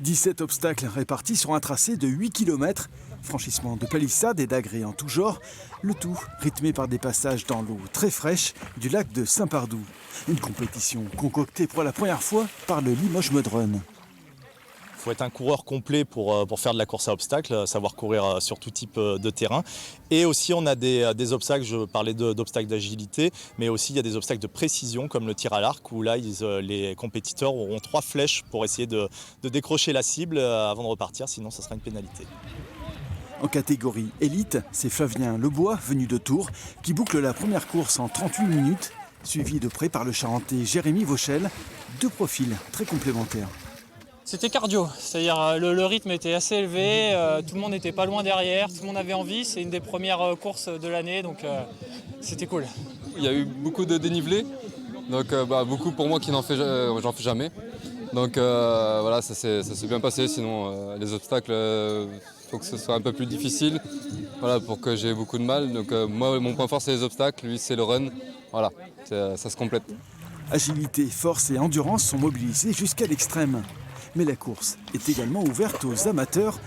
17 obstacles répartis sur un tracé de 8 km, franchissement de palissades et d'agrès en tout genre, le tout rythmé par des passages dans l'eau très fraîche du lac de Saint-Pardoux. Une compétition concoctée pour la première fois par le Limoges Mud Run. Il faut être un coureur complet pour faire de la course à obstacles, savoir courir sur tout type de terrain. Et aussi on a des obstacles, je parlais d'obstacles d'agilité, mais aussi il y a des obstacles de précision comme le tir à l'arc où là les compétiteurs auront 3 flèches pour essayer de décrocher la cible avant de repartir, sinon ça sera une pénalité. En catégorie élite, c'est Flavien Lebois, venu de Tours, qui boucle la première course en 38 minutes, suivi de près par le Charentais Jérémy Vauchel, 2 profils très complémentaires. C'était cardio, c'est-à-dire le rythme était assez élevé, tout le monde n'était pas loin derrière, tout le monde avait envie, c'est une des premières courses de l'année, donc c'était cool. Il y a eu beaucoup de dénivelé, donc beaucoup pour moi qui j'en fais jamais. Donc voilà, ça s'est bien passé, sinon les obstacles, faut que ce soit un peu plus difficile, voilà, pour que j'ai beaucoup de mal. Donc moi, mon point fort c'est les obstacles, lui c'est le run, voilà, ça se complète. Agilité, force et endurance sont mobilisés jusqu'à l'extrême. Mais la course est également ouverte aux amateurs.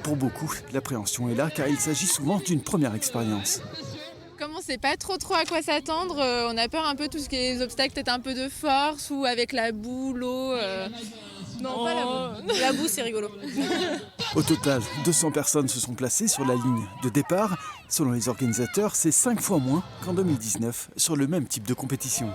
Pour beaucoup, l'appréhension est là car il s'agit souvent d'une première expérience. Comme on ne sait pas trop à quoi s'attendre, on a peur un peu tout ce qui est les obstacles, peut-être un peu de force ou avec la boue, l'eau. Non, pas la boue. La boue, c'est rigolo. Au total, 200 personnes se sont placées sur la ligne de départ. Selon les organisateurs, c'est 5 fois moins qu'en 2019 sur le même type de compétition.